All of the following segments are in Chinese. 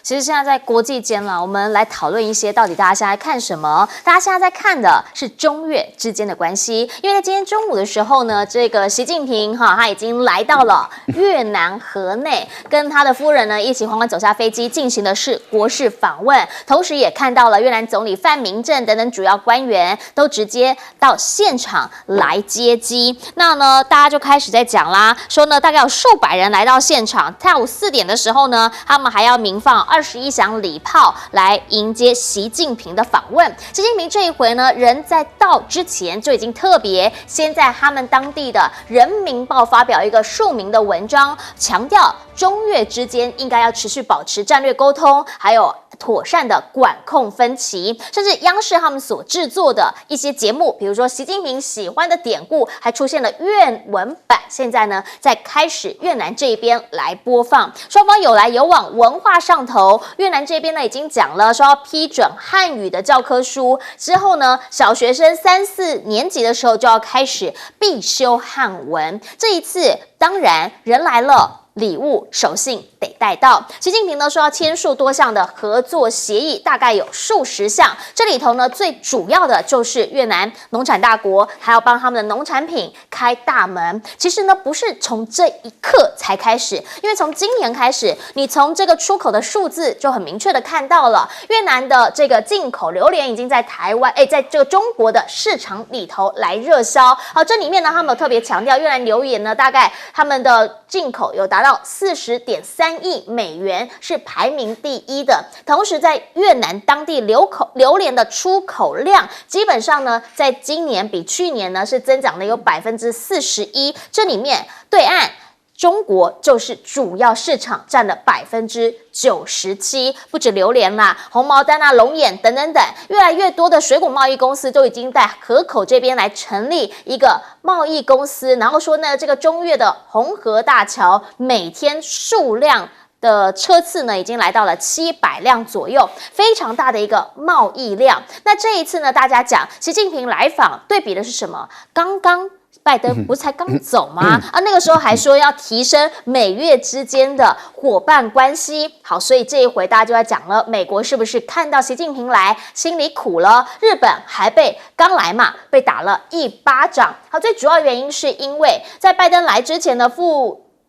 其实现在在国际间了，我们来讨论一些到底大家现在看什么？大家现在在看的是中越之间的关系，因为在今天中午的时候呢，这个习近平他已经来到了越南河内，跟他的夫人呢一起缓缓走下飞机，进行的是国事访问，同时也看到了越南总理范明政等等主要官员都直接到现场来接机。那呢，大家就开始在讲啦，说呢大概有数百人来到现场，下午4点的时候呢，他们还要鸣放21响礼炮来迎接习近平的访问。习近平这一回呢，人在到之前就已经特别先在他们当地的《人民报》发表一个署名的文章，强调中越之间应该要持续保持战略沟通，还有妥善的管控分歧，甚至央视他们所制作的一些节目，比如说习近平喜欢的典故，还出现了越文版。现在呢，在开始越南这一边来播放，双方有来有往，文化上头。越南这边呢已经讲了，说要批准汉语的教科书，之后呢，小学生3、4年级的时候就要开始必修汉文。这一次当然人来了，礼物手信得带到。习近平呢说要签署多项的合作协议，大概有数十项。这里头呢最主要的就是越南农产大国，还要帮他们的农产品开大门。其实呢不是从这一刻才开始，因为从今年开始，你从这个出口的数字就很明确的看到了，越南的这个进口榴莲已经在台湾，在这个中国的市场里头来热销。好，这里面呢他们有特别强调，越南榴莲呢大概他们的进口有达到40.3亿美元，是排名第1的。同时，在越南当地榴莲的出口量，基本上呢，在今年比去年呢是增长了有41%。这里面对岸中国就是主要市场，占了97%，不止榴莲啦，红毛丹啊、龙眼等等等，越来越多的水果贸易公司都已经在河口这边来成立一个贸易公司，然后说呢，这个中越的红河大桥每天数量的车次呢，已经来到了700辆左右，非常大的一个贸易量。那这一次呢，大家讲习近平来访，对比的是什么？刚刚拜登不是才刚走吗？那个时候还说要提升美越之间的伙伴关系。好，所以这一回大家就在讲了，美国是不是看到习近平来心里苦了？日本还刚来嘛，被打了一巴掌。好，最主要原因是因为在拜登来之前的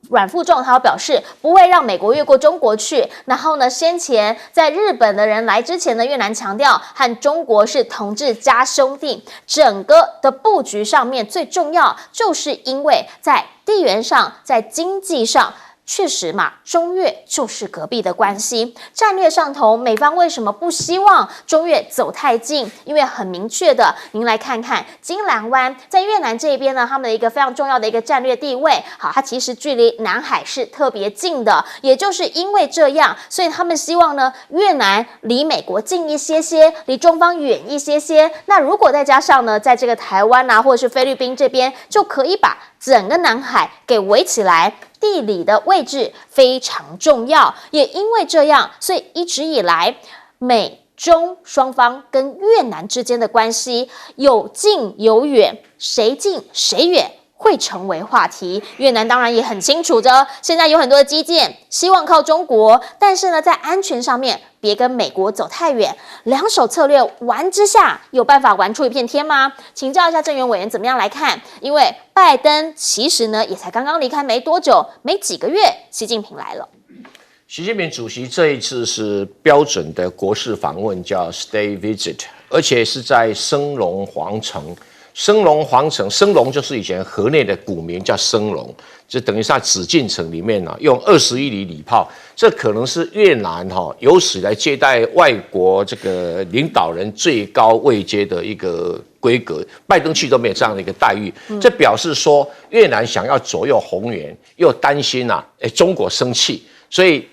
阮富仲他表示不会让美国越过中国去，然后呢，先前在日本的人来之前呢，越南强调和中国是同志加兄弟，整个的布局上面最重要就是因为在地缘上，在经济上。确实嘛，中越就是隔壁的关系，战略上头，美方为什么不希望中越走太近？因为很明确的，您来看看金兰湾在越南这边呢，他们的一个非常重要的一个战略地位，好，它其实距离南海是特别近的，也就是因为这样，所以他们希望呢，越南离美国近一些些，离中方远一些些。那如果再加上呢，在这个台湾啊，或者是菲律宾这边，就可以把整个南海给围起来。地理的位置非常重要，也因为这样，所以一直以来美中双方跟越南之间的关系有近有远，谁近谁远会成为话题。越南当然也很清楚着，现在有很多的基建希望靠中国，但是呢，在安全上面别跟美国走太远，两手策略玩之下，有办法玩出一片天吗？请教一下郑源委员怎么样来看？因为拜登其实呢也才刚刚离开没多久，没几个月，习近平来了。习近平主席这一次是标准的国事访问，叫 State Visit， 而且是在升龙皇城。升龙皇城，升龙就是以前河内的古名叫升龙，就等于是在紫禁城里面呢，用21厘礼炮，这可能是越南有史以来接待外国这个领导人最高位阶的一个规格，拜登去都没有这样的一个待遇，这表示说越南想要左右宏远，又担心中国生气，所以。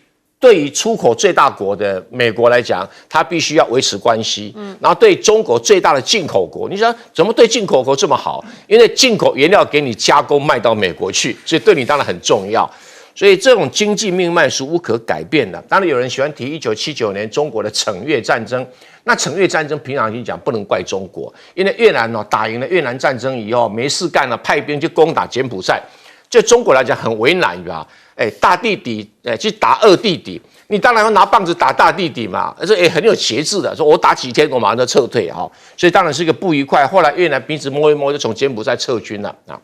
对于出口最大国的美国来讲，它必须要维持关系。然后对中国最大的进口国，你想怎么对进口国这么好？因为进口原料给你加工卖到美国去，所以对你当然很重要。所以这种经济命脉是无可改变的。当然有人喜欢提1979年中国的惩越战争，那惩越战争平常心讲不能怪中国，因为越南打赢了越南战争以后没事干了，派兵去攻打柬埔寨。就中国来讲很为难吧？大弟弟去打二弟弟，你当然要拿棒子打大弟弟嘛，而且很有节制的，说我打几天我马上就撤退哈，所以当然是一个不愉快。后来越南鼻子摸一摸，就从柬埔寨撤军了啊。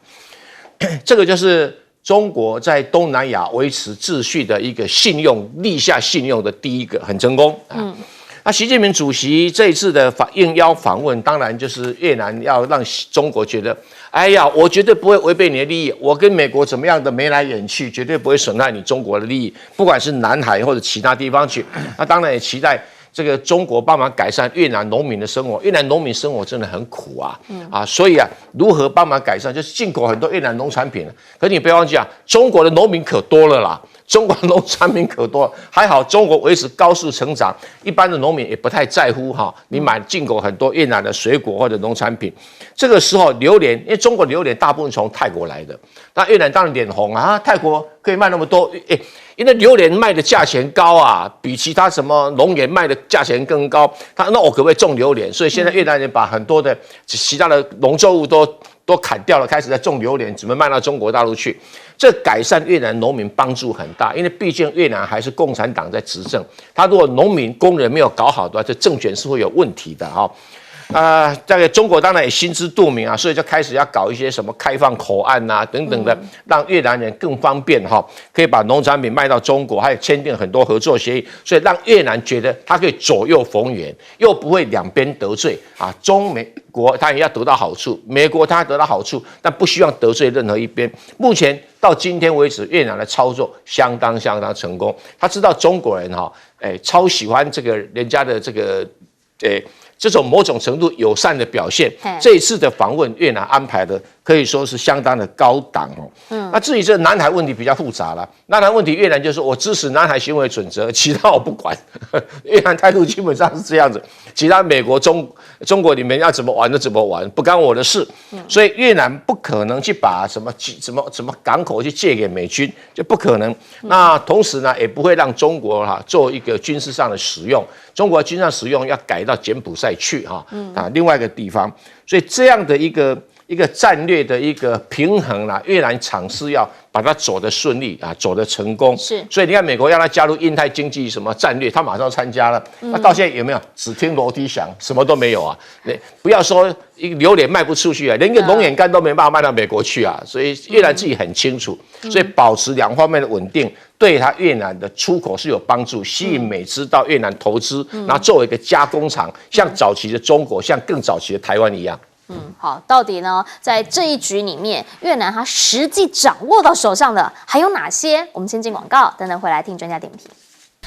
这个就是中国在东南亚维持秩序的一个信用立下信用的第一个很成功啊。那习近平主席这一次的应邀访问，当然就是越南要让中国觉得，哎呀，我绝对不会违背你的利益，我跟美国怎么样的眉来眼去，绝对不会损害你中国的利益，不管是南海或者其他地方去。那当然也期待这个中国帮忙改善越南农民的生活，越南农民生活真的很苦啊，所以啊，如何帮忙改善，就是进口很多越南农产品。可是你不要忘记啊，中国的农民可多了啦。中国农产品可多，还好中国维持高速成长，一般的农民也不太在乎哈。你买进口很多越南的水果或者农产品，这个时候榴莲，因为中国榴莲大部分从泰国来的，那越南当然脸红啊，泰国可以卖那么多，因为榴莲卖的价钱高啊，比其他什么龙眼卖的价钱更高。那我可不可以种榴莲？所以现在越南人把很多的其他的农作物都砍掉了，开始在种榴莲，准备卖到中国大陆去。这改善越南农民帮助很大，因为毕竟越南还是共产党在执政，他如果农民工人没有搞好的话，这政权是会有问题的哈。这个中国当然也心知肚明啊，所以就开始要搞一些什么开放口岸啊等等的，让越南人更方便哈，可以把农产品卖到中国，还有签订很多合作协议，所以让越南觉得他可以左右逢源，又不会两边得罪啊。中美国他也要得到好处，美国他得到好处，但不希望得罪任何一边。目前到今天为止，越南的操作相当成功。他知道中国人超喜欢这个人家的这个这种某种程度友善的表现，这一次的访问越南安排的可以说是相当的高档哦。那至于这南海问题比较复杂了，南海问题越南就说我支持南海行为准则，其他我不管。越南态度基本上是这样子，其他美国中国里面要怎么玩就怎么玩，不干我的事。所以越南不可能去把什么港口去借给美军，就不可能。那同时呢，也不会让中国做一个军事上的使用。中国军事上使用要改到柬埔寨去另外一个地方，所以这样的一个战略的一个平衡啦，越南尝试要把它走得顺利走得成功。是，所以你看美国要他加入印太经济什么战略，他马上参加了。那到现在有没有只听楼梯响，什么都没有啊？不要说一个榴莲卖不出去啊，连个龙眼干都没办法卖到美国去啊。所以越南自己很清楚，所以保持两方面的稳定，对他越南的出口是有帮助，吸引美资到越南投资，然后作为一个加工厂，像早期的中国，像更早期的台湾一样。好，到底呢，在这一局里面，越南它实际掌握到手上的还有哪些？我们先进广告，等等回来听专家点评。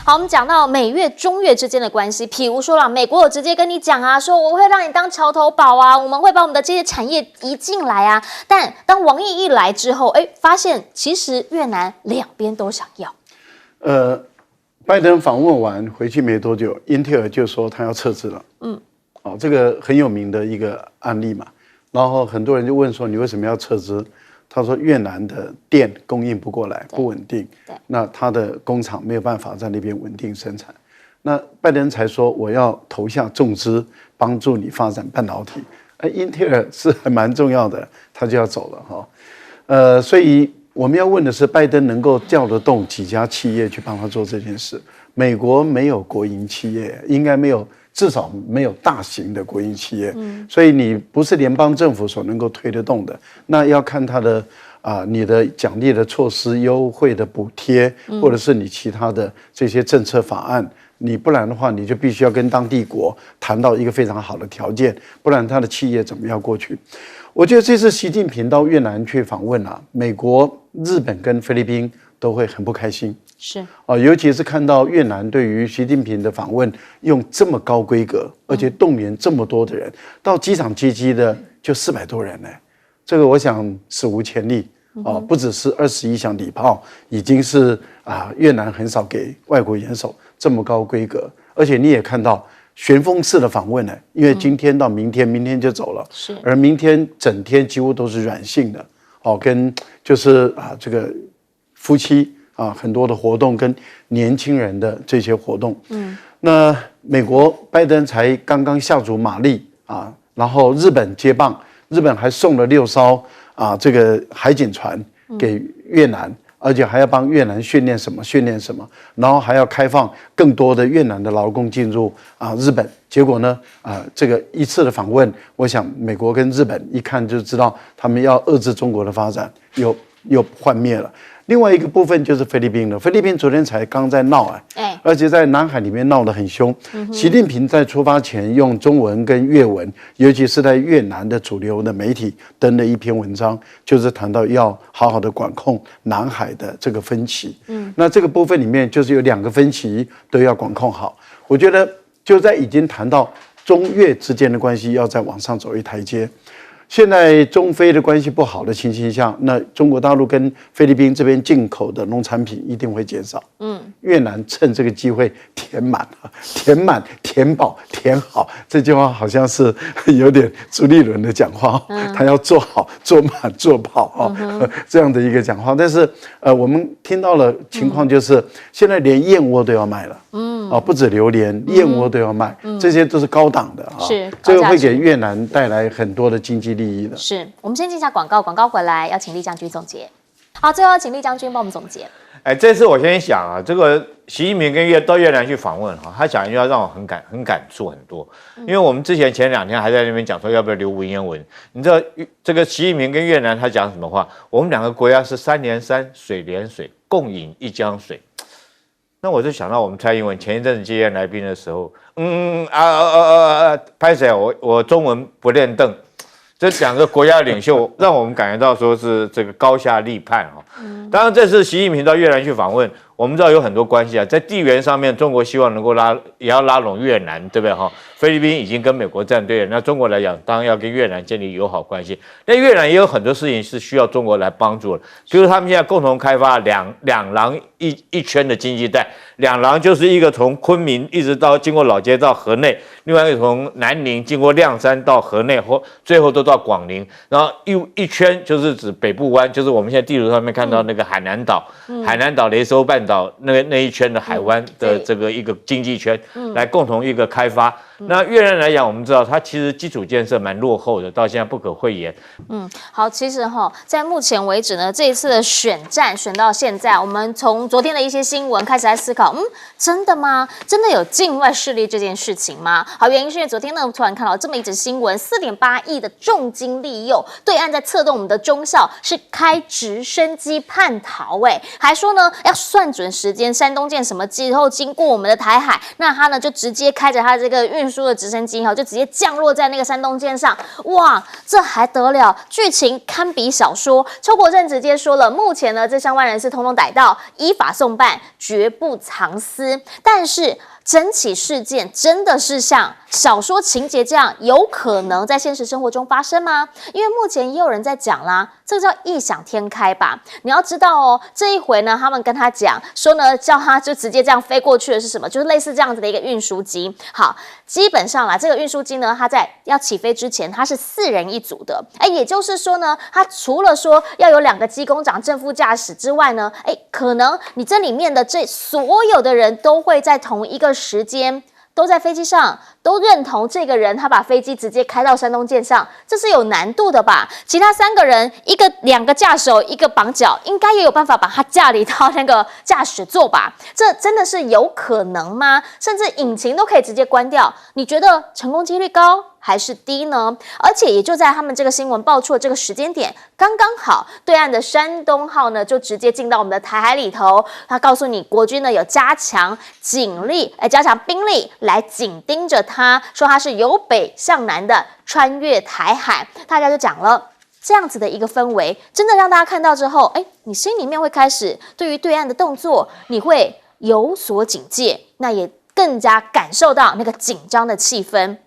好，我们讲到美越、中越之间的关系，譬如说啦，美国有直接跟你讲啊，说我会让你当桥头堡啊，我们会把我们的这些产业移进来啊。但当王毅一来之后，发现其实越南两边都想要。拜登访问完回去没多久，英特尔就说他要撤资了。这个很有名的一个案例嘛。然后很多人就问说，你为什么要撤资？他说越南的电供应不过来，不稳定，那他的工厂没有办法在那边稳定生产。那拜登才说我要投下重资，帮助你发展半导体。英特尔是还蛮重要的，他就要走了所以我们要问的是，拜登能够调得动几家企业去帮他做这件事？美国没有国营企业，应该没有。至少没有大型的国营企业，所以你不是联邦政府所能够推得动的，那要看它的你的奖励的措施、优惠的补贴，或者是你其他的这些政策法案，你不然的话，你就必须要跟当地国谈到一个非常好的条件，不然他的企业怎么样过去？我觉得这次习近平到越南去访问美国、日本跟菲律宾都会很不开心。是尤其是看到越南对于习近平的访问用这么高规格，而且动员这么多的人，到机场接机的就400多人呢，这个我想史无前例不只是21响礼炮，已经是越南很少给外国元首这么高规格，而且你也看到旋风式的访问呢，因为今天到明天，明天就走了，是，而明天整天几乎都是软性的跟就是这个夫妻。很多的活动跟年轻人的这些活动，那美国拜登才刚刚下足马力然后日本接棒，日本还送了6艘这个海警船给越南。而且还要帮越南训练什么，然后还要开放更多的越南的劳工进入日本。结果呢，这个一次的访问，我想美国跟日本一看就知道他们要遏制中国的发展，又幻灭了。另外一个部分就是菲律宾了，菲律宾昨天才刚在闹而且在南海里面闹得很凶。习近平在出发前用中文跟越文，尤其是在越南的主流的媒体登了一篇文章，就是谈到要好好的管控南海的这个分歧。那这个部分里面就是有2个分歧都要管控好。我觉得就在已经谈到中越之间的关系要再往上走一台阶。现在中菲的关系不好的情形下，那中国大陆跟菲律宾这边进口的农产品一定会减少。越南趁这个机会填满、填饱、填好，这句话好像是有点朱立伦的讲话，他要做好、做满、做饱这样的一个讲话。但是我们听到了情况就是现在连燕窝都要卖了，不止榴莲，燕窝都要卖，这些都是高档的是这个会给越南带来很多的经济利益的。是我们先进一下广告，广告回来要请厉将军总结。好，最后请厉将军帮我们总结。这次我先想这个习近平到越南去访问他讲一句话让我很感触很多，因为我们前2天还在那边讲说要不要留文言文，你知道这个习近平跟越南他讲什么话？我们2个国家是山连山，水连水，共饮一江水。那我就想到我们蔡英文前一阵子接见来宾的时候，拍谁？我中文不练邓。这2个国家领袖让我们感觉到说是这个高下立判当然，这次习近平到越南去访问，我们知道有很多关系在地缘上面，中国希望能够也要拉拢越南，对不对菲律宾已经跟美国站队了，那中国来讲，当然要跟越南建立友好关系。那越南也有很多事情是需要中国来帮助的，比如他们现在共同开发两廊一圈的经济带，两廊就是一个从昆明一直到经过老街到河内，另外一个从南宁经过亮山到河内，最后都到广宁，然后一圈就是指北部湾，就是我们现在地图上面看到那个海南岛、雷州半岛那一圈的海湾的这个一个经济圈，来共同一个开发。那越南来讲，我们知道它其实基础建设蛮落后的，到现在不可讳言。好，其实在目前为止呢，这一次的选战选到现在，我们从昨天的一些新闻开始在思考，真的吗？真的有境外势力这件事情吗？好，原因是因为昨天呢，突然看到这么一则新闻，4.8亿的重金利诱，对岸在策动我们的中校是开直升机叛逃，还说呢要算准时间，山东舰什么之后经过我们的台海，那他呢就直接开着他这个运输的直升机就直接降落在那个山东舰上，哇，这还得了？剧情堪比小说。邱国正直接说了，目前呢这相关人士通通逮到，依法送办，绝不藏私。但是整起事件真的是像小说情节这样有可能在现实生活中发生吗？因为目前也有人在讲啦，这个叫异想天开吧。你要知道这一回呢，他们跟他讲说呢，叫他就直接这样飞过去的是什么？就是类似这样子的一个运输机。好，基本上啦，这个运输机呢，它在要起飞之前，它是4人一组的。也就是说呢，它除了说要有2个机工长正副驾驶之外呢，可能你这里面的这所有的人都会在同一个时间都在飞机上，都认同这个人他把飞机直接开到山东舰上，这是有难度的吧？其他3个人2个驾手1个绑脚，应该也有办法把他架离到那个驾驶座吧？这真的是有可能吗？甚至引擎都可以直接关掉，你觉得成功几率高还是低呢？而且也就在他们这个新闻爆出的这个时间点，刚刚好对岸的山东号呢就直接进到我们的台海里头，他告诉你国军呢有加强兵力来紧盯着他，说他是由北向南的穿越台海。大家就讲了，这样子的一个氛围真的让大家看到之后，你心里面会开始对于对岸的动作你会有所警戒，那也更加感受到那个紧张的气氛。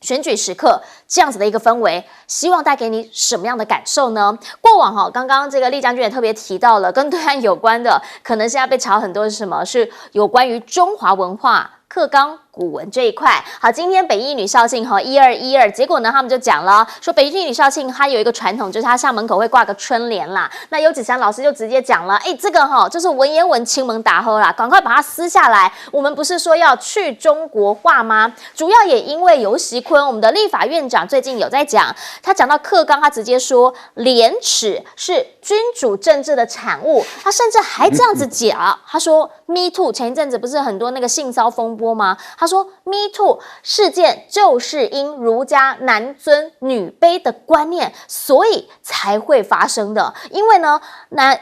选举时刻这样子的一个氛围，希望带给你什么样的感受呢？过往刚刚这个厉将军也特别提到了，跟对岸有关的，可能现在被炒很多是什么？是有关于中华文化课纲古文这一块。好，今天北一女校庆1212，结果呢，他们就讲了，说北一女校庆它有一个传统，就是它校门口会挂个春联啦。那尤子祥老师就直接讲了，这个就是文言文亲门打喝啦，赶快把它撕下来。我们不是说要去中国化吗？主要也因为游锡堃，我们的立法院长最近有在讲，他讲到课纲，他直接说廉耻是君主政治的产物，他甚至还这样子讲，他说 Me Too 前一阵子不是很多那个性骚风波吗？他说 Me Too 事件就是因儒家男尊女卑的观念，所以才会发生的。因为呢，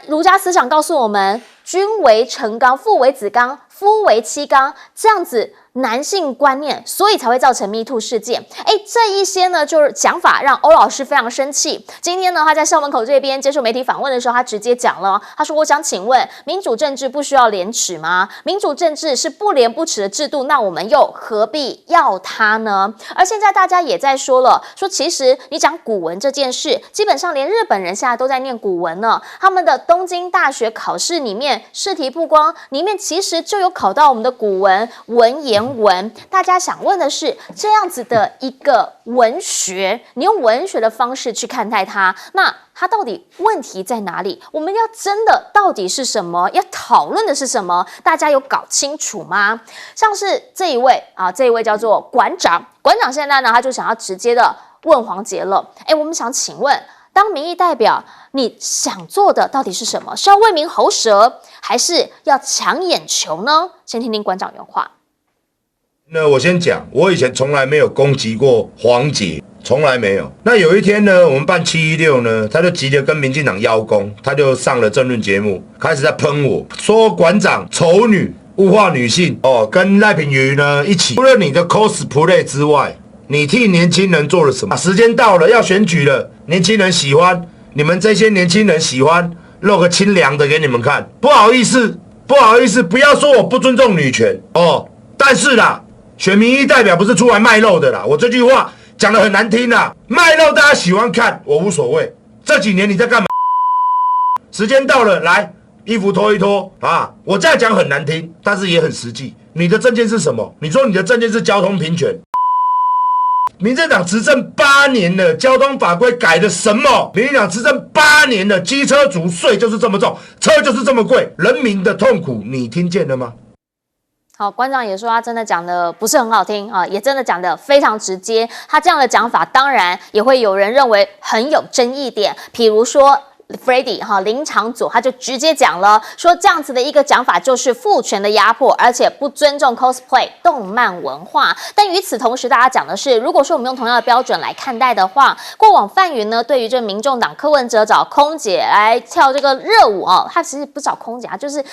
儒家思想告诉我们，君为臣纲，父为子纲，夫为妻纲，这样子男性观念，所以才会造成 Me Too 事件。这一些呢，就是讲法让欧老师非常生气。今天呢，他在校门口这边接受媒体访问的时候，他直接讲了，他说：“我想请问，民主政治不需要廉耻吗？民主政治是不廉不耻的制度，那我们又何必要它呢？”而现在大家也在说了，说其实你讲古文这件事，基本上连日本人现在都在念古文了。他们的东京大学考试里面试题曝光，里面其实就有考到我们的古文文言文。大家想问的是，这样子的一个文学，你用文学的方式去看待它，那它到底问题在哪里？我们要真的到底是什么？要讨论的是什么？大家有搞清楚吗？像是这一位叫做馆长，馆长现在呢，他就想要直接的问黄捷了。我们想请问，当民意代表，你想做的到底是什么？是要为民喉舌，还是要抢眼球呢？先听听馆长原话。那我先讲，我以前从来没有攻击过黄捷，从来没有。那有一天呢，我们办716呢，他就急着跟民进党邀功，他就上了政论节目，开始在喷我，说馆长丑女，物化女性跟赖品妤呢一起。除了你的 cosplay 之外，你替年轻人做了什么？时间到了，要选举了，年轻人喜欢，你们这些年轻人喜欢露个清凉的给你们看。不好意思，不要说我不尊重女权但是啦。选民意代表不是出来卖肉的啦，我这句话讲得很难听啦，卖肉大家喜欢看，我无所谓。这几年你在干嘛？时间到了，来，衣服脱一脱啊！我这样讲很难听，但是也很实际。你的政见是什么？你说你的政见是交通平权，民进党执政8年了，交通法规改的什么？民进党执政8年了，机车族税就是这么重，车就是这么贵，人民的痛苦你听见了吗？好，馆长也说他真的讲的不是很好听也真的讲的非常直接。他这样的讲法，当然也会有人认为很有争议点，比如说Freddy 林长佐他就直接讲了，说这样子的一个讲法就是父权的压迫，而且不尊重 cosplay 动漫文化。但与此同时，大家讲的是，如果说我们用同样的标准来看待的话，过往范云呢，对于这民众党柯文哲找空姐来跳这个热舞他其实不找空姐，就是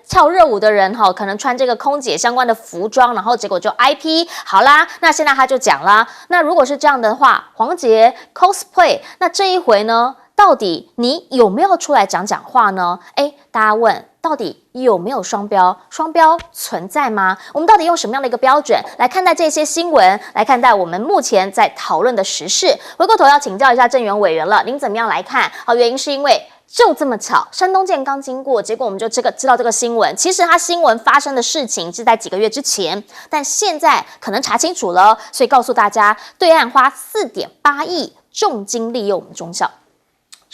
跳热舞的人可能穿这个空姐相关的服装，然后结果就 IP 好啦。那现在他就讲啦，那如果是这样的话，黄捷 cosplay， 那这一回呢？到底你有没有出来讲话呢？大家问，到底有没有双标？双标存在吗？我们到底用什么样的一个标准来看待这些新闻，来看待我们目前在讨论的时事？回过头要请教一下郑源委员了，您怎么样来看？原因是因为就这么巧，山东舰刚经过，结果我们就知道这个新闻。其实它新闻发生的事情是在几个月之前，但现在可能查清楚了，所以告诉大家，对岸花4.8亿重金利用我们中校。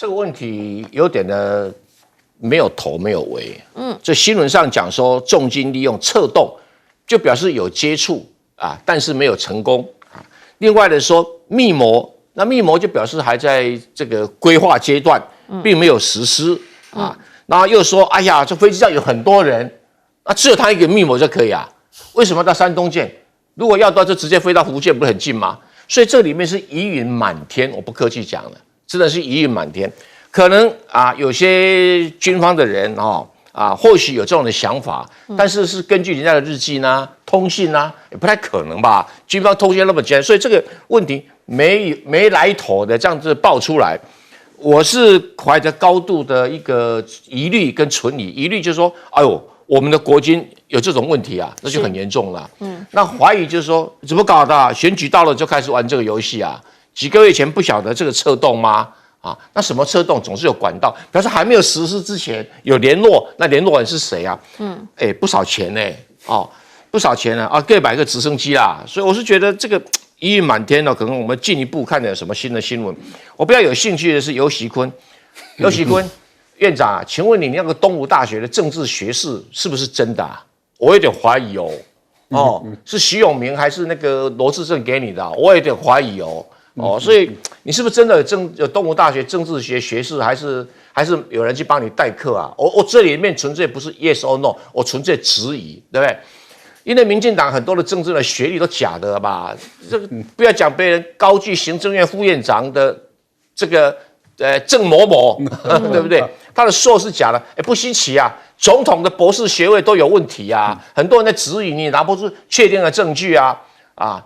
这个问题有点的没有头没有尾，这新闻上讲说重金利用策动，就表示有接触但是没有成功另外的说密谋，那密谋就表示还在这个规划阶段，并没有实施然后又说，哎呀，这飞机上有很多人，只有他一个密谋就可以为什么到山东舰？如果要到就直接飞到福建，不是很近吗？所以这里面是疑云满天，我不客气讲了。真的是疑云满天，可能有些军方的人或许有这种的想法，但是是根据人家的日记呢、通信呢，也不太可能吧？军方通信那么简单，所以这个问题没来头的这样子爆出来，我是怀着高度的一个疑虑跟存疑。疑虑就是说，哎呦，我们的国军有这种问题那就很严重了。那怀疑就是说，怎么搞的？选举到了就开始玩这个游戏几个月前不晓得这个策动吗？那什么策动总是有管道，表示还没有实施之前有联络，那联络人是谁不少钱不少钱啊，各买个直升机啦。所以我是觉得这个疑云满天哦，可能我们进一步看有什么新的新闻。我比较有兴趣的是游锡堃院长啊，请问你那个东吴大学的政治学士是不是真的啊？我有点怀疑哦。是徐永明还是那个罗志正给你的？我有点怀疑哦。所以你是不是真的有东吴大学政治学学士，还是有人去帮你代课啊？我这里面纯粹不是 yes or no， 我纯粹质疑，对不对？因为民进党很多的政治的学历都假的吧？这个不要讲别人高居行政院副院长的这个郑某某，对不对？他的硕士假的，不稀奇啊。总统的博士学位都有问题啊，很多人在质疑你拿不出确定的证据啊，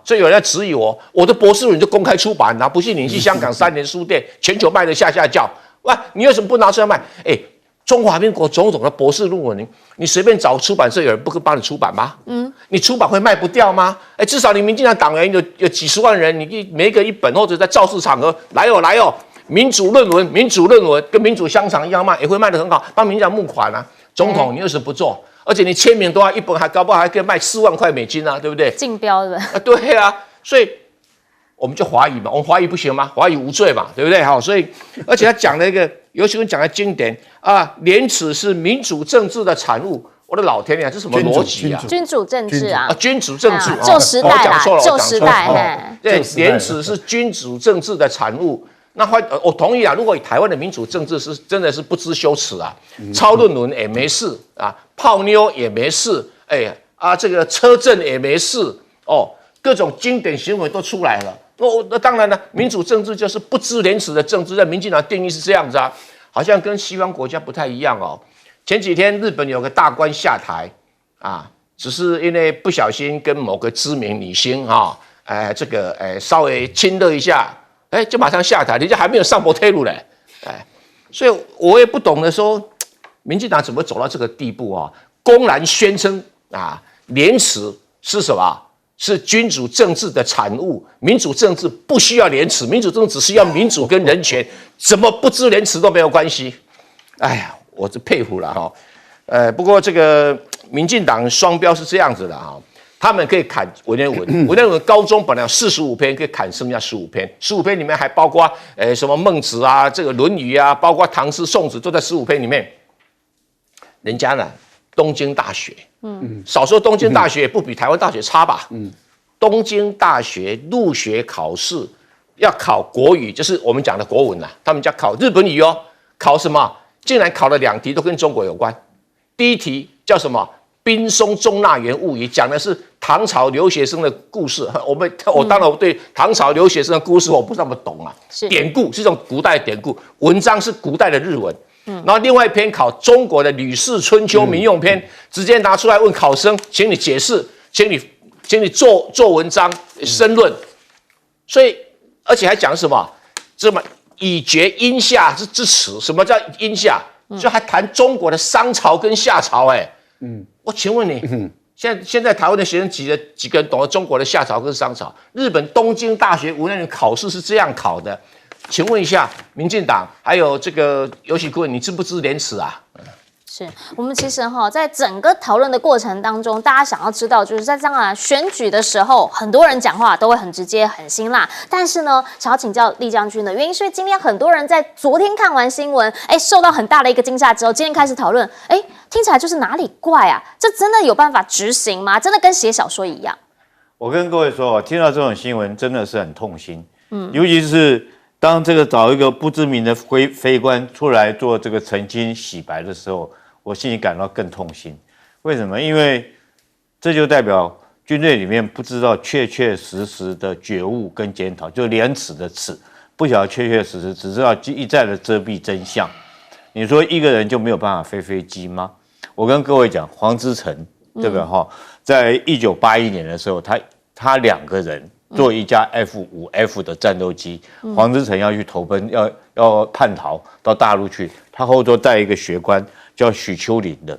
所以有人在质疑我的博士论文就公开出版啊，不信你去香港3年书店，全球卖得下叫，哇，你为什么不拿出来卖？中华民国总统的博士论文，你随便找出版社，有人不会帮你出版吗？你出版会卖不掉吗？至少你民进党党员有几十万人，你每一个一本，或者在造势场合来哦，民主论文跟民主香肠一样卖，也会卖得很好，帮民进党募款啊。总统，你为什么不做？而且你签名都要一本，还搞不好还可以卖4万块美金啊，对不对？竞标的。对啊，所以我们就怀疑嘛，我们怀疑不行吗？怀疑无罪嘛，对不对？好，所以而且他讲了一个，尤其是讲的经典啊，廉耻是民主政治的产物。我的老天爷，这什么逻辑啊？君主政治啊，君主政治，旧时代啦，旧时代，对，廉耻是君主政治的产物。那我同意啊，如果台湾的民主政治是真的是不知羞耻啊，抄论文也没事啊，泡妞也没事，这个车震也没事各种经典行为都出来了。那当然了，民主政治就是不知廉耻的政治，在民进党定义是这样子啊，好像跟西方国家不太一样哦。前几天日本有个大官下台啊，只是因为不小心跟某个知名女星稍微亲热一下。就马上下台，人家还没有上摩天轮嘞，所以我也不懂得说，民进党怎么走到这个地步啊？公然宣称廉耻是什么？是君主政治的产物，民主政治不需要廉耻，民主政治只需要民主跟人权，怎么不知廉耻都没有关系？哎呀，我是佩服了哈。不过这个民进党双标是这样子的哈。他们可以砍文言文，文言文高中本来有45篇，可以砍剩下15篇，15篇里面还包括什么孟子啊，这个论语啊，包括唐诗宋词都在15篇里面。人家呢，东京大学，少说东京大学也不比台湾大学差吧？东京大学入学考试要考国语，就是我们讲的国文啦，他们家考日本语哦，考什么？竟然考了2题都跟中国有关。第一题叫什么？滨松中纳言物语，讲的是唐朝留学生的故事。我当然对唐朝留学生的故事我不那么懂啊，典故是一种古代典故，文章是古代的日文。然后另外一篇考中国的《吕氏春秋》民用篇，直接拿出来问考生，请你解释，请你做文章申论。所以而且还讲什么？这么以绝殷夏之耻，什么叫殷夏？就还谈中国的商朝跟夏朝，我请问你，现在台湾的学生几个人懂得中国的夏朝跟商朝？日本东京大学文言文考试是这样考的，请问一下，民进党还有这个游锡堃，你知不知廉耻啊？是我们其实在整个讨论的过程当中，大家想要知道，就是在这样选举的时候，很多人讲话都会很直接、很辛辣。但是呢，想要请教厉将军的原因，是因为今天很多人在昨天看完新闻，受到很大的一个惊吓之后，今天开始讨论，听起来就是哪里怪啊？这真的有办法执行吗？真的跟写小说一样？我跟各位说，听到这种新闻真的是很痛心，尤其是当这个找一个不知名的飞官出来做这个澄清洗白的时候。我心里感到更痛心，为什么？因为这就代表军队里面不知道确实的觉悟跟检讨，就廉耻的耻，不晓得确实，只知道一再的遮蔽真相。你说一个人就没有办法飞飞机吗？我跟各位讲，黄之诚这个在1981年的时候，他2个人坐一架 F5F 的战斗机，黄之诚要去投奔，要叛逃到大陆去，他后座带一个学官。叫许秋林的，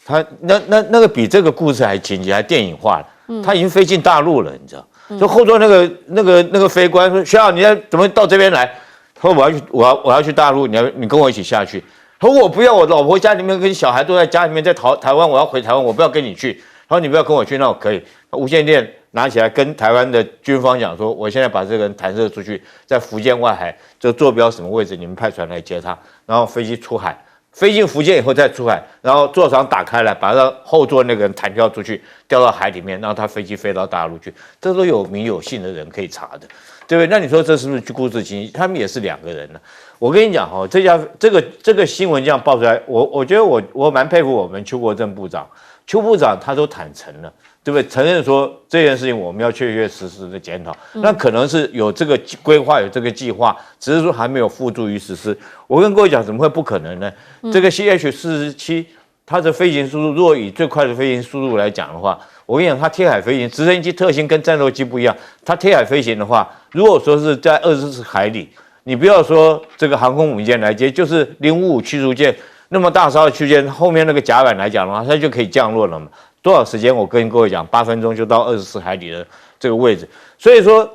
他那个比这个故事还情节还电影化了，他已经飞进大陆了，你知道？就后座那个飞官说：“学长，你怎么到这边来？”他说：“我要去大陆，你跟我一起下去。”他说：“我不要，我老婆家里面跟小孩都在家里面，在台湾，我要回台湾，我不要跟你去。”他说你不要跟我去，那我可以无线电拿起来跟台湾的军方讲说，我现在把这个人弹射出去，在福建外海这坐标什么位置，你们派船来接他，然后飞机出海。飞进福建以后再出海，然后座舱打开来，把他后座那个人弹跳出去，掉到海里面，然后他飞机飞到大陆去，这都有名有姓的人可以查的，对不对？那你说这是不是故事情？他们也是2个人呢。我跟你讲哈，这个新闻这样爆出来，我觉得我蛮佩服我们邱国正部长，邱部长他都坦诚了。对不对？承认说这件事情我们要确确实实的检讨，那可能是有这个规划，有这个计划，只是说还没有付诸于实施。我跟各位讲，怎么会不可能呢？这个 CH-47它的飞行速度，如果以最快的飞行速度来讲的话，我跟你讲，它贴海飞行，直升机特性跟战斗机不一样。它贴海飞行的话，如果说是在24海里，你不要说这个航空母舰来接，就是055驱逐舰那么大艘的驱逐舰后面那个甲板来讲的话，它就可以降落了嘛。多少时间？我跟各位讲，8分钟就到24海里的这个位置。所以说，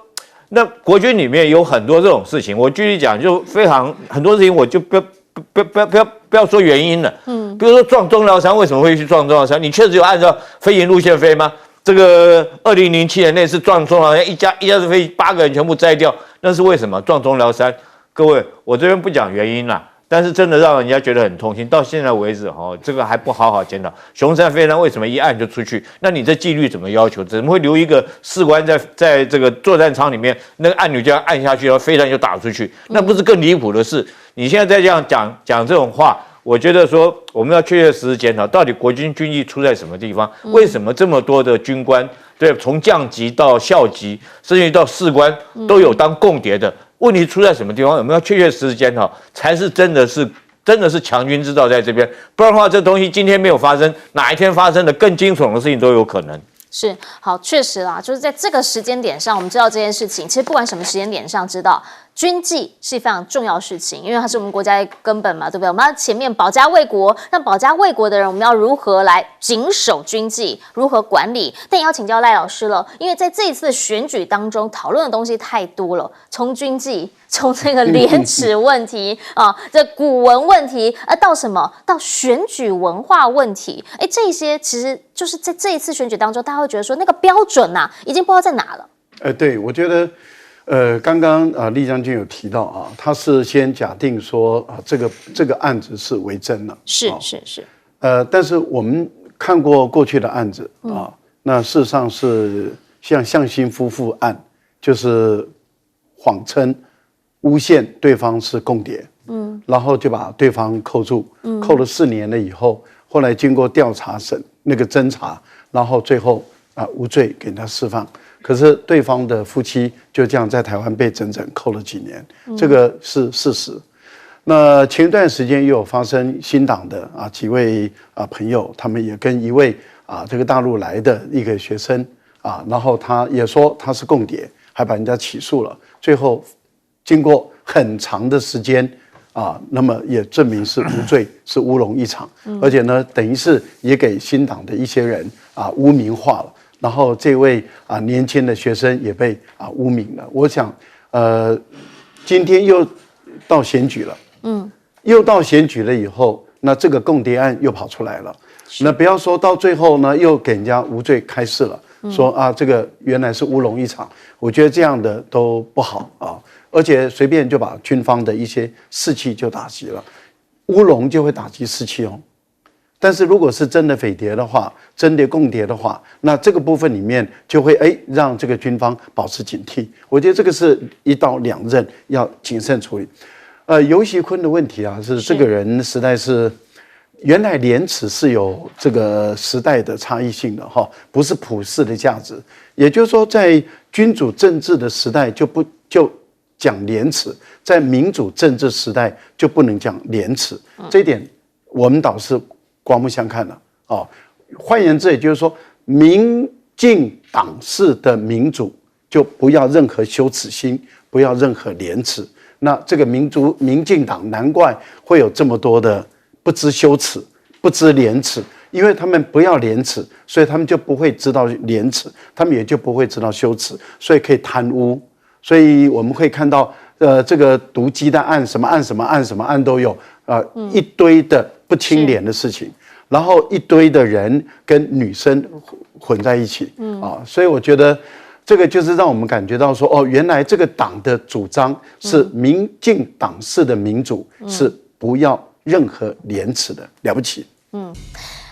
那国军里面有很多这种事情。我具体讲，就非常很多事情，我就不要说原因了。比如说撞中寮山，为什么会去撞中寮山？你确实有按照飞行路线飞吗？这个2007年那次撞中寮山，一架次飞机8个人全部摘掉，那是为什么？撞中寮山。各位，我这边不讲原因啦。但是真的让人家觉得很痛心，到现在为止，这个还不好好检讨。雄山飞弹为什么一按就出去？那你这纪律怎么要求？怎么会留一个士官在这个作战舱里面，那个按钮这样按下去，然后飞弹就打出去？那不是更离谱的事？你现在再这样讲这种话，我觉得说我们要确确实实检讨，到底国军军纪出在什么地方？为什么这么多的军官，对，从将级到校级，甚至到士官都有当共谍的？问题出在什么地方？我们要确确实实检讨，才是真的是强军之道在这边。不然的话，这东西今天没有发生，哪一天发生的更惊悚的事情都有可能。是好，确实啦，就是在这个时间点上，我们知道这件事情。其实不管什么时间点上，知道军纪是非常重要的事情，因为它是我们国家的根本嘛，对不对？我们要前面保家卫国，那保家卫国的人，我们要如何来谨守军纪，如何管理？但也要请教赖老师了，因为在这一次的选举当中，讨论的东西太多了，从军纪，从这个廉耻问题啊，这古文问题，到什么？到选举文化问题，这些其实就是在这一次选举当中，大家会觉得说那个标准啊，已经不知道在哪了。对，我觉得。刚刚厉将军有提到啊，他是先假定说啊，这个案子是为真了，是。但是我们看过过去的案子啊，那事实上是像向心夫妇案，就是谎称诬陷对方是共谍，然后就把对方扣住，扣了4年了以后，后来经过调查那个侦查，然后最后无罪给他释放。可是对方的夫妻就这样在台湾被整整扣了几年，这个是事实。那前一段时间又有发生新党的几位朋友，他们也跟一位这个大陆来的一个学生然后他也说他是共谍，还把人家起诉了。最后经过很长的时间那么也证明是无罪，是乌龙一场。而且呢，等于是也给新党的一些人污名化了。然后这位年轻的学生也被污名了。我想，今天又到选举了，又到选举了以后，那这个共谍案又跑出来了。那不要说到最后呢，又给人家无罪开释了，说这个原来是乌龙一场。我觉得这样的都不好而且随便就把军方的一些士气就打击了，乌龙就会打击士气哦。但是如果是真的匪谍的话，真的共谍的话，那这个部分里面就会让这个军方保持警惕。我觉得这个是一刀两刃，要谨慎处理。游锡堃的问题是这个人实在是，原来廉耻是有这个时代的差异性的不是普世的价值。也就是说，在君主政治的时代就讲廉耻，在民主政治时代就不能讲廉耻。这一点我们倒是刮目相看了换言之，也就是说，民进党式的民主就不要任何羞耻心，不要任何廉耻。那这个民进党难怪会有这么多的不知羞耻、不知廉耻，因为他们不要廉耻，所以他们就不会知道廉耻，他们也就不会知道羞耻，所以可以贪污。所以我们会看到，这个毒鸡蛋案、什么案都有，一堆的不清廉的事情。然后一堆的人跟女生混在一起，所以我觉得这个就是让我们感觉到说，哦，原来这个党的主张是民进党式的民主，是不要任何廉耻的，了不起。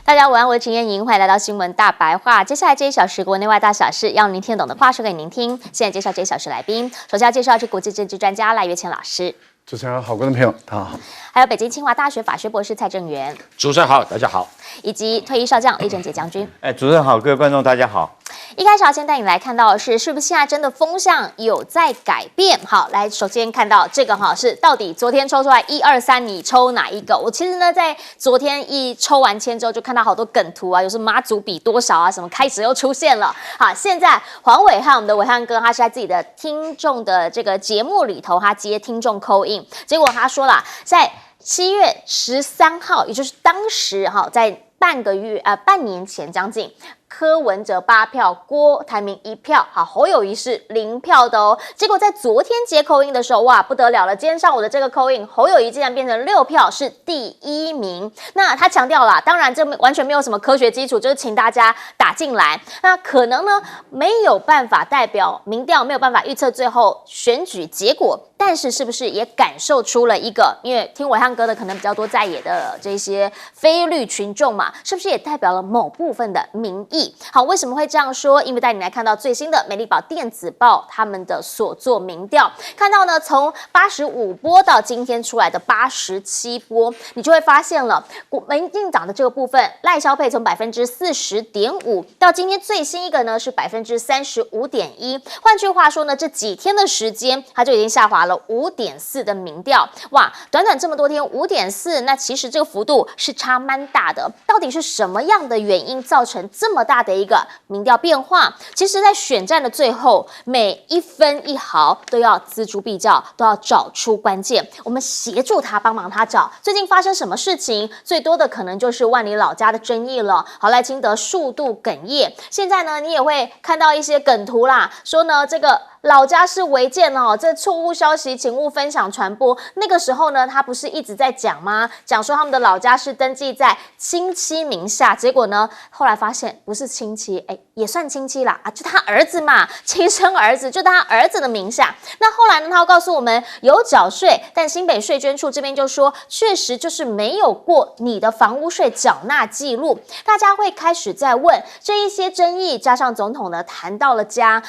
大家午安，我是陈燕莹，欢迎来到新闻大白话。接下来这一小时国内外大小事，要您听懂的话说给您听。现在介绍这一小时来宾，首先要介绍是国际政治专家赖岳谦老师，主持人好，观众朋友大家好。还有北京清华大学法学博士蔡正元，主持人好，大家好，以及退役少将李正杰将军。主持人好，各位观众大家好。一开始要先带你来看到的是不是现在真的风向有在改变？好，来首先看到这个是到底昨天抽出来1、2、3，你抽哪一个？我其实呢在昨天一抽完签之后，就看到好多梗图啊，有什么妈祖比多少啊，什么开始又出现了。好，现在黄伟汉，我们的伟汉哥，他是在自己的听众的这个节目里头，他接听众call in，结果他说了，在7月13号，也就是当时在半年前将近。柯文哲8票，郭台铭1票，好，侯友宜是0票的哦。结果在昨天接call in的时候，哇，不得了了！今天上午的这个call in，侯友宜竟然变成6票，是第1名。那他强调了，当然这完全没有什么科学基础，就是请大家打进来。那可能呢没有办法代表民调，没有办法预测最后选举结果，但是是不是也感受出了一个？因为听伟汉哥的可能比较多在野的这些非绿群众嘛，是不是也代表了某部分的民意？好，为什么会这样说？因为带你来看到最新的美丽岛电子报他们的所做民调，看到呢从85波到今天出来的87波，你就会发现了民进党的这个部分，赖萧配从40.5%到今天最新一个呢是35.1%。换句话说呢，这几天的时间，它就已经下滑了5.4的民调。哇，短短这么多天5.4，那其实这个幅度是差蛮大的。到底是什么样的原因造成这么大的一个民调变化？其实在选战的最后，每一分一毫都要锱铢必较，都要找出关键，我们协助他，帮忙他找最近发生什么事情。最多的可能就是万里老家的争议了，好，赖清德数度哽咽。现在呢你也会看到一些梗图啦，说呢这个老家是违建哦，这错误消息请勿分享传播。那个时候呢他不是一直在讲吗？讲说他们的老家是登记在亲戚名下，结果呢后来发现不是亲戚，也算亲戚啦，就他儿子嘛，亲生儿子，就他儿子的名下。那后来呢他又告诉我们有缴税，但新北税捐处这边就说确实就是没有过你的房屋税缴纳记录。大家会开始在问这一些争议，加上总统呢谈到了家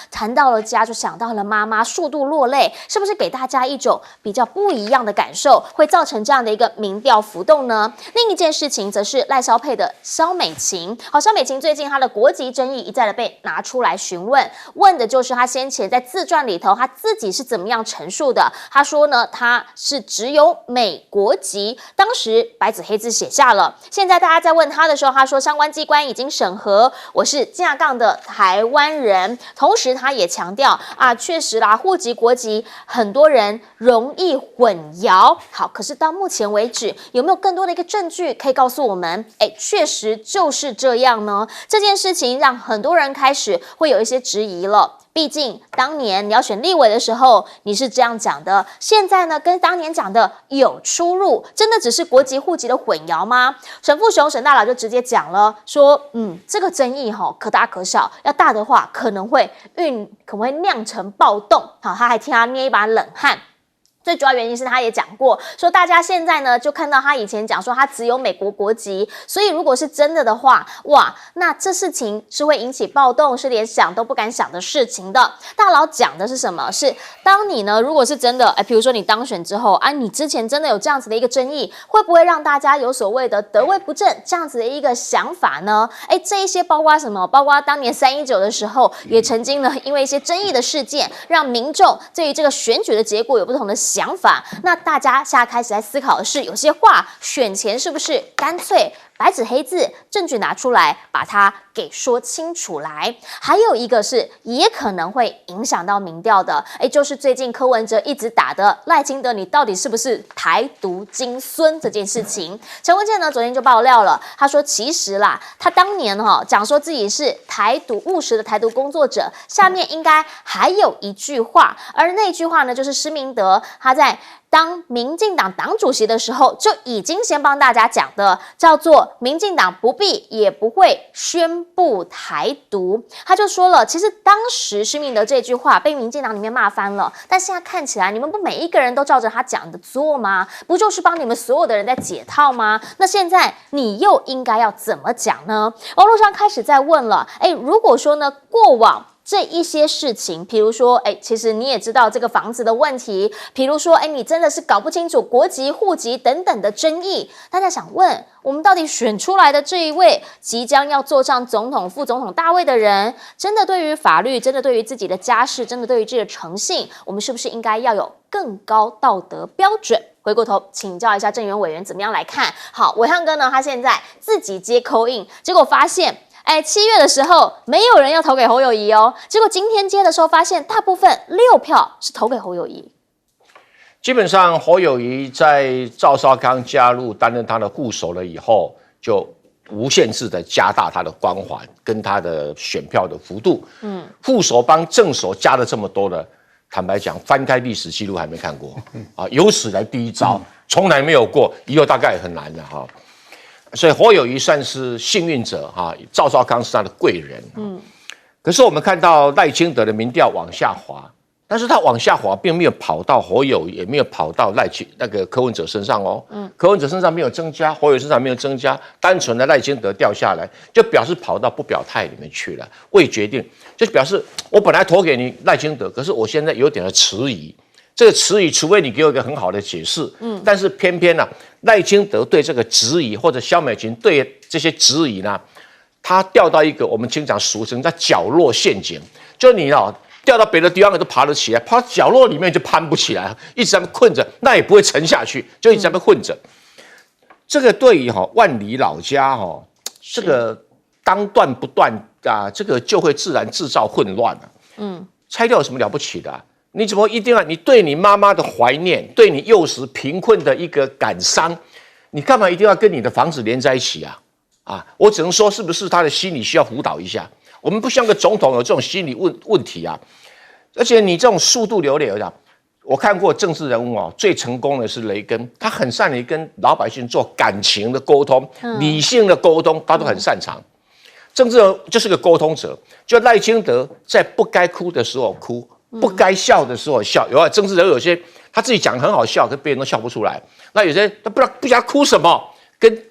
就想到了妈妈，数度落泪，是不是给大家一种比较不一样的感受，会造成这样的一个民调浮动呢？另一件事情则是赖萧配的萧美琴。好，萧美琴最近她的国籍争议一再的被拿出来询问，问的就是她先前在自传里头她自己是怎么样陈述的。她说呢，她是只有美国籍，当时白纸黑字写下了。现在大家在问她的时候，她说相关机关已经审核，我是架杠的台湾人。同时她也强调确实啦，户籍国籍很多人容易混淆。好，可是到目前为止，有没有更多的一个证据可以告诉我们，确实就是这样呢？这件事情让很多人开始会有一些质疑了。毕竟当年你要选立委的时候，你是这样讲的，现在呢跟当年讲的有出入，真的只是国籍户籍的混淆吗？沈富雄沈大佬就直接讲了，说这个争议可大可小，要大的话可能会酿成暴动。好，他还替他捏一把冷汗。最主要原因是他也讲过，说大家现在呢就看到他以前讲说他只有美国国籍，所以如果是真的的话，哇，那这事情是会引起暴动，是连想都不敢想的事情的。大佬讲的是什么？是当你呢如果是真的，比如说你当选之后你之前真的有这样子的一个争议，会不会让大家有所谓的得位不正这样子的一个想法呢？这一些包括什么？包括当年319的时候，也曾经呢因为一些争议的事件，让民众对于这个选举的结果有不同的想法。那大家现在开始在思考的是，有些话选前是不是干脆白纸黑字证据拿出来把它给说清楚来？还有一个是也可能会影响到民调的，就是最近柯文哲一直打的赖清德你到底是不是台独金孙这件事情。陈文健呢昨天就爆料了，他说其实啦，他当年讲说自己是台独务实的台独工作者，下面应该还有一句话，而那句话呢就是施明德他在当民进党党主席的时候，就已经先帮大家讲的，叫做民进党不必也不会宣布台独。他就说了，其实当时施明德这句话被民进党里面骂翻了，但现在看起来，你们不每一个人都照着他讲的做吗？不就是帮你们所有的人在解套吗？那现在你又应该要怎么讲呢？网络上开始在问了，如果说呢，过往这一些事情，比如说，其实你也知道这个房子的问题，比如说，你真的是搞不清楚国籍、户籍等等的争议，大家想问，我们到底选出来的这一位即将要坐上总统、副总统大位的人，真的对于法律，真的对于自己的家事，真的对于自己的诚信，我们是不是应该要有更高道德标准？回过头请教一下郑源委员怎么样来看？好，伟汉哥呢，他现在自己接call in，结果发现7月的时候没有人要投给侯友宜哦，结果今天接的时候发现大部分6票是投给侯友宜。基本上侯友宜在赵少康加入担任他的副手了以后，就无限制的加大他的光环跟他的选票的幅度。副手帮正手加了这么多的，坦白讲，翻开历史记录还没看过啊，有史来第一招，从来没有过，以后大概也很难了哈。所以侯友宜算是幸运者哈，赵少康是他的贵人。可是我们看到赖清德的民调往下滑，但是他往下滑并没有跑到侯友宜，也没有跑到那个柯文哲身上哦。柯文哲身上没有增加，侯友宜身上没有增加，单纯的赖清德掉下来，就表示跑到不表态里面去了，未决定，就表示我本来投给你赖清德，可是我现在有点的迟疑。这个迟疑，除非你给我一个很好的解释，但是偏偏呢，赖清德对这个质疑，或者萧美琴对这些质疑呢，他掉到一个我们经常俗称叫角落陷阱，就你掉到别的地方都爬得起来，爬到角落里面就攀不起来，一直在那困着，那也不会沉下去，就一直在那混着。这个对于万里老家这个当断不断啊，这个就会自然制造混乱拆掉有什么了不起的你怎么一定要你对你妈妈的怀念，对你幼时贫困的一个感伤，你干嘛一定要跟你的房子连在一起啊？我只能说，是不是他的心理需要辅导一下？我们不像个总统有这种心理问题啊！而且你这种速度流流的，我看过政治人物最成功的是雷根，他很善于跟老百姓做感情的沟通，理性的沟通，他都很擅长。政治人就是个沟通者，就赖清德在不该哭的时候哭。不该笑的时候笑，政治人物有些他自己讲很好笑，可别人都笑不出来。那有些他不知道哭什么，跟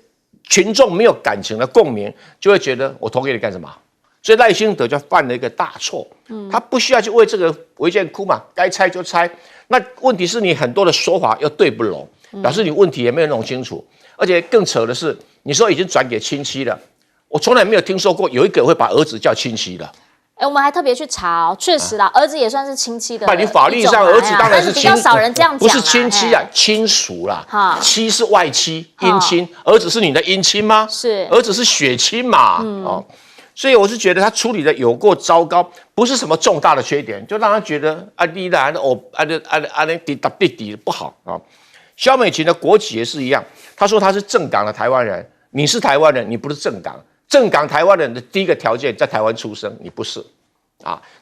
群众没有感情的共鸣，就会觉得我投给你干什么？所以赖清德就犯了一个大错，他不需要去为这个违建哭嘛，该拆就拆。那问题是你很多的说法又对不拢，表示你问题也没有弄清楚。而且更扯的是，你说已经转给亲戚了，我从来没有听说过有一个人会把儿子叫亲戚的。我们还特别去查确实啦，儿子也算是亲戚的。你法律上儿子当然是比较少人这样讲，不是亲戚亲属啦。妻是外戚，姻亲，儿子是你的姻亲吗？是，儿子是血亲嘛。所以我是觉得他处理的有够糟糕，不是什么重大的缺点，就让他觉得你弟不好啊。萧美琴的国籍也是一样，他说他是正港的台湾人，你是台湾人，你不是正港。正港台湾人的第一个条件在台湾出生，你不是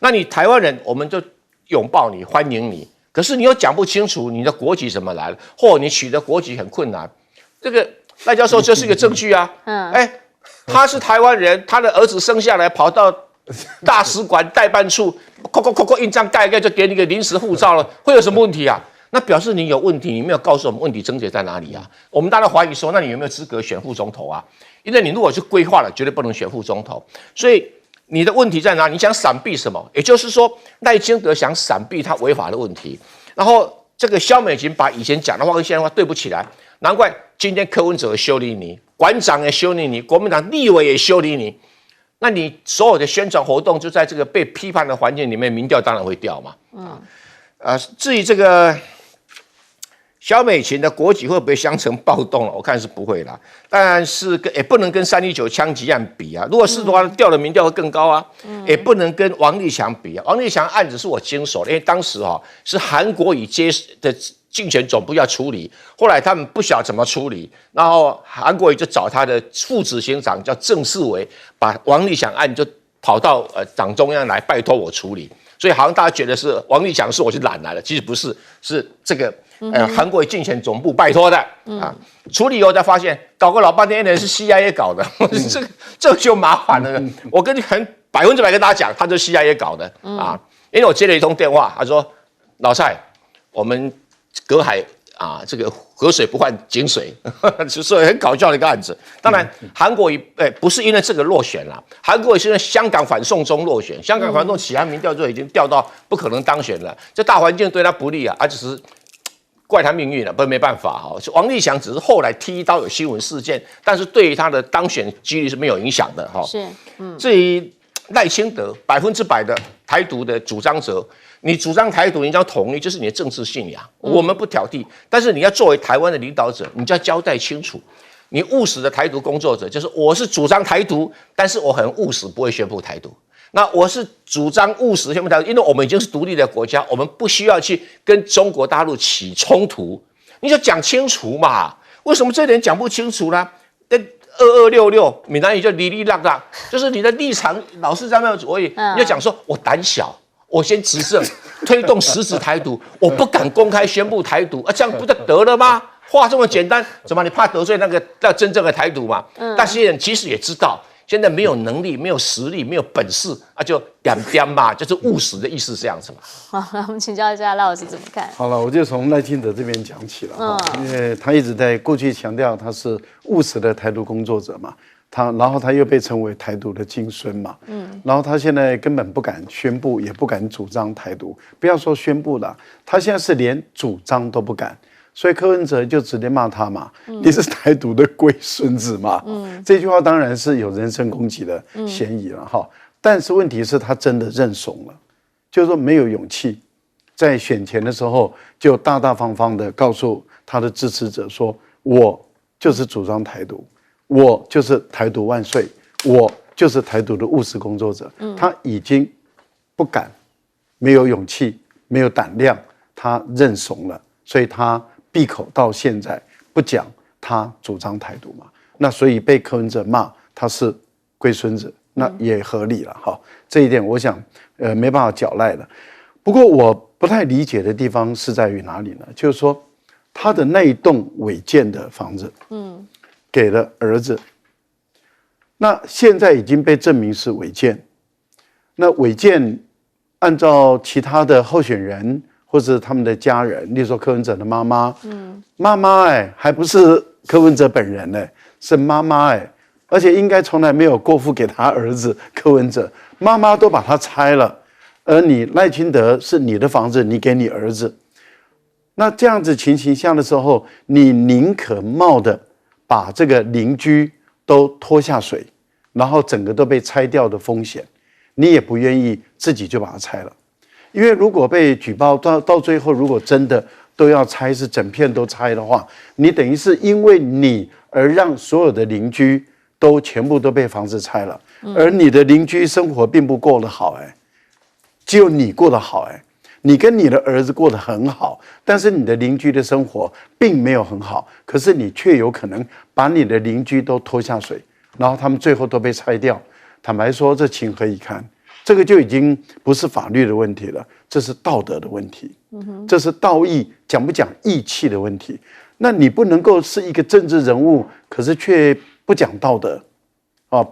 那你台湾人我们就拥抱你欢迎你，可是你又讲不清楚你的国籍怎么来了，或你取得国籍很困难，这个赖教授就是一个证据啊。他是台湾人，他的儿子生下来跑到大使馆代办处，印章盖就给你个临时护照了，会有什么问题啊？那表示你有问题，你没有告诉我们问题症结在哪里啊？我们当然怀疑说，那你有没有资格选副总统啊？因为你如果去规划了，绝对不能选副总统。所以你的问题在哪？你想闪避什么？也就是说，赖清德想闪避他违法的问题，然后这个萧美琴把以前讲的话跟现在的话对不起来，难怪今天柯文哲修理你，馆长也修理你，国民党立委也修理你。那你所有的宣传活动就在这个被批判的环境里面，民调当然会掉嘛。至于这个萧美琴的国籍会不会相乘暴动了？我看是不会啦，但是也不能跟319枪击案比啊。如果是的话，掉的民调会更高啊。也不能跟王立强比啊。王立强案子是我经手的，因为当时是韩国瑜的竞选总部要处理，后来他们不晓得怎么处理，然后韩国瑜就找他的副执行长叫郑世维，把王立强案就跑到党中央来拜托我处理。所以好像大家觉得是王立强是我去揽来的，其实不是，是这个韩国瑜竞选总部拜托的啊。处理以后才发现，搞个老半天的是 CIA 搞的，这就麻烦了。我跟你100%跟大家讲，他就是 CIA 搞的啊。因为我接了一通电话，他说老蔡，我们隔海。这个河水不犯井水，就是很搞笑的一个案子。当然，韩国瑜不是因为这个落选了，韩国瑜是因为香港反送中落选，香港反送中起韩民调就已经掉到不可能当选了，这大环境对他不利啊，只是怪他命运了，没办法哈。王立强只是后来踢一刀有新闻事件，但是对于他的当选几率是没有影响的哈。是，至于赖清德100%的台独的主张者。你主张台独，你要统一，就是你的政治信仰，我们不挑剔。但是你要作为台湾的领导者，你就要交代清楚。你务实的台独工作者，就是我是主张台独，但是我很务实，不会宣布台独。那我是主张务实宣布台独，因为我们已经是独立的国家，我们不需要去跟中国大陆起冲突。你就讲清楚嘛？为什么这点讲不清楚呢？2266闽南语就哩哩啦啦，就是你的立场老是在那左右，你就讲说我胆小。我先执政，推动实质台独，我不敢公开宣布台独，这样不就得了吗？话这么简单，怎么你怕得罪那真正的台独嘛？那些人其实也知道，现在没有能力、没有实力、没有本事就点点嘛，就是务实的意思这样子嘛。好，那我们请教一下赖老师怎么看？好了，我就从赖清德这边讲起了，因为他一直在过去强调他是务实的台独工作者嘛。然后他又被称为台独的金孙嘛，然后他现在根本不敢宣布，也不敢主张台独，不要说宣布了，他现在是连主张都不敢，所以柯文哲就直接骂他嘛，你是台独的龟孙子嘛，这句话当然是有人身攻击的嫌疑了哈，但是问题是他真的认怂了，就是说没有勇气，在选前的时候就大大方方的告诉他的支持者说，我就是主张台独。我就是台独万岁，我就是台独的务实工作者。他已经不敢，没有勇气，没有胆量，他认怂了，所以他闭口到现在不讲他主张台独嘛。那所以被柯文哲骂他是龟孙子，那也合理了哈。这一点我想没办法狡赖的。不过我不太理解的地方是在于哪里呢？就是说他的那一栋违建的房子，给了儿子，那现在已经被证明是违建。那违建，按照其他的候选人或者他们的家人，例如说柯文哲的妈妈，妈妈还不是柯文哲本人是妈妈而且应该从来没有过户给他儿子柯文哲，妈妈都把他拆了，而你赖清德是你的房子，你给你儿子，那这样子情形下的时候，你宁可冒的。把这个邻居都拖下水，然后整个都被拆掉的风险，你也不愿意自己就把它拆了，因为如果被举报到最后，如果真的都要拆，是整片都拆的话，你等于是因为你而让所有的邻居都全部都被房子拆了，而你的邻居生活并不过得好只有你过得好你跟你的儿子过得很好，但是你的邻居的生活并没有很好，可是你却有可能把你的邻居都拖下水，然后他们最后都被拆掉。坦白说，这情何以堪？这个就已经不是法律的问题了，这是道德的问题，这是道义讲不讲义气的问题。那你不能够是一个政治人物，可是却不讲道德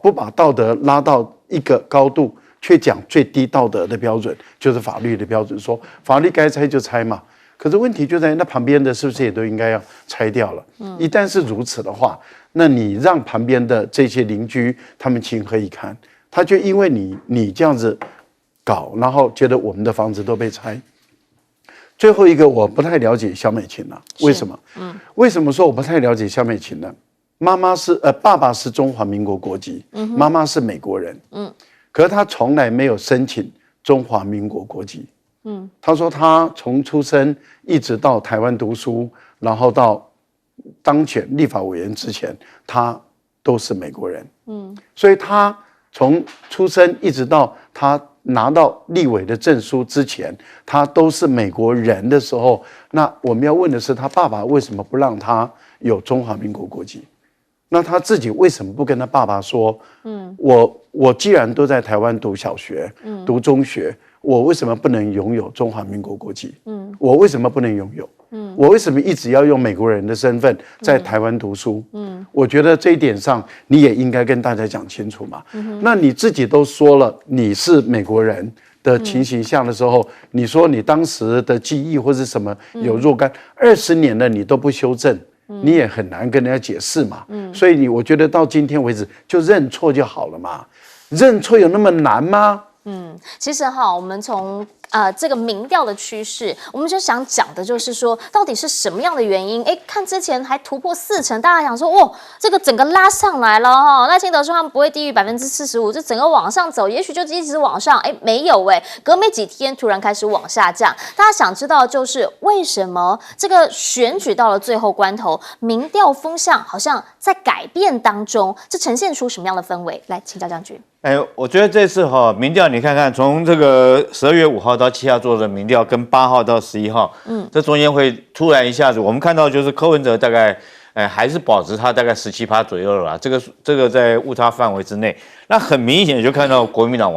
不把道德拉到一个高度。却讲最低道德的标准，就是法律的标准，说法律该拆就拆嘛。可是问题就在那旁边的是不是也都应该要拆掉了？一旦是如此的话，那你让旁边的这些邻居他们情何以堪？他就因为你这样子搞，然后觉得我们的房子都被拆。最后一个我不太了解萧美琴了，为什么？为什么说我不太了解萧美琴呢？爸爸是中华民国国籍，妈妈是美国人，可是他从来没有申请中华民国国籍。他说他从出生一直到台湾读书，然后到当选立法委员之前，他都是美国人。所以他从出生一直到他拿到立委的证书之前，他都是美国人的时候，那我们要问的是，他爸爸为什么不让他有中华民国国籍？那他自己为什么不跟他爸爸说，我既然都在台湾读小学，读中学，我为什么不能拥有中华民国国籍？我为什么不能拥有？我为什么一直要用美国人的身份在台湾读书？我觉得这一点上你也应该跟大家讲清楚嘛。那你自己都说了你是美国人的情形下的时候，你说你当时的记忆或是什么有若干20年了，你都不修正，你也很难跟人家解释嘛。所以我觉得到今天为止就认错就好了嘛，认错有那么难吗？其实哈，我们从这个民调的趋势，我们就想讲的就是说，到底是什么样的原因？看之前还突破40%，大家想说，哇，这个整个拉上来了哈。赖清德说他们不会低于45%，就整个往上走，也许就一直往上，没有隔没几天突然开始往下降。大家想知道就是为什么这个选举到了最后关头，民调风向好像在改变当中，这呈现出什么样的氛围？来，请教将军。我觉得这次民调你看看，从这个12月5号到7号做的民调，跟8号到11号，这中间会突然一下子，我们看到就是柯文哲大概，还是保持他大概17%左右了啦，这个在误差范围之内。那很明显就看到国民党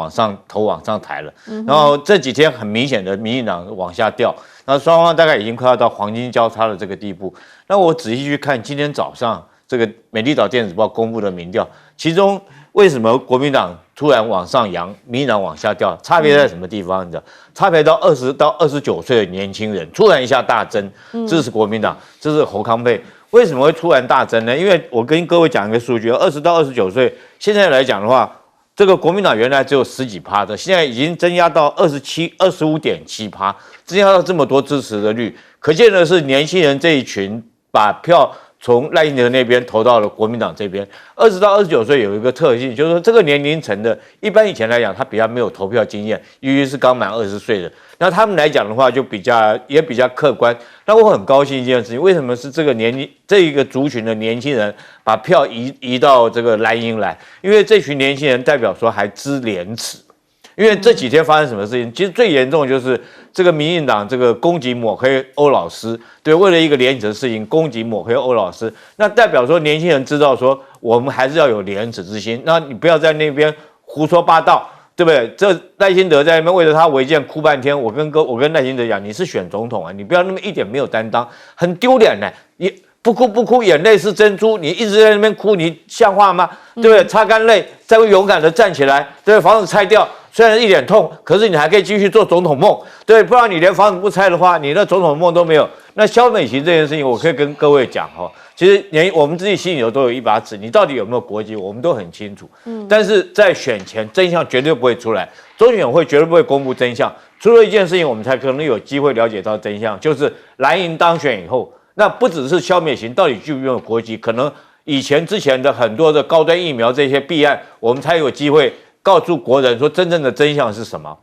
头往上抬了，然后这几天很明显的民进党往下掉，然后双方大概已经快要到黄金交叉的这个地步。那我仔细去看今天早上这个美丽岛电子报公布的民调，其中为什么国民党突然往上扬，民进党往下掉？差别在什么地方？你知道？差别到20到29岁的年轻人突然一下大增，支持国民党，这是侯康沛。为什么会突然大增呢？因为我跟各位讲一个数据，20到29岁，现在来讲的话，这个国民党原来只有10几%的，现在已经增加到25.7%，增加到这么多支持的率，可见的是年轻人这一群把票从赖清德那边投到了国民党这边。20到29岁有一个特性，就是说这个年龄层的，一般以前来讲，他比较没有投票经验，尤其是刚满20岁的，那他们来讲的话，就比较客观。那我很高兴一件事情，为什么是这一个族群的年轻人把票移到这个蓝营来？因为这群年轻人代表说还知廉耻。因为这几天发生什么事情？其实最严重的就是这个民进党这个攻击抹黑欧老师，对，为了一个廉耻的事情攻击抹黑欧老师，那代表说年轻人知道说我们还是要有廉耻之心，那你不要在那边胡说八道，对不对？这赖清德在那边为了他违建哭半天，我跟赖清德讲，你是选总统啊，你不要那么一点没有担当，很丢脸呢，也不哭，眼泪是珍珠，你一直在那边哭，你像话吗？对不对？擦干泪，再会勇敢的站起来，对不对？房子拆掉。虽然一点痛，可是你还可以继续做总统梦，对，不然你连房子不拆的话，你的总统梦都没有。那萧美琴这件事情，我可以跟各位讲其实连我们自己心里头都有一把尺，你到底有没有国籍，我们都很清楚。但是在选前，真相绝对不会出来，中选会绝对不会公布真相。除了一件事情，我们才可能有机会了解到真相，就是蓝营当选以后，那不只是萧美琴到底具不具有国籍，可能之前的很多的高端疫苗这些弊案，我们才有机会告诉国人说真正的真相是什么。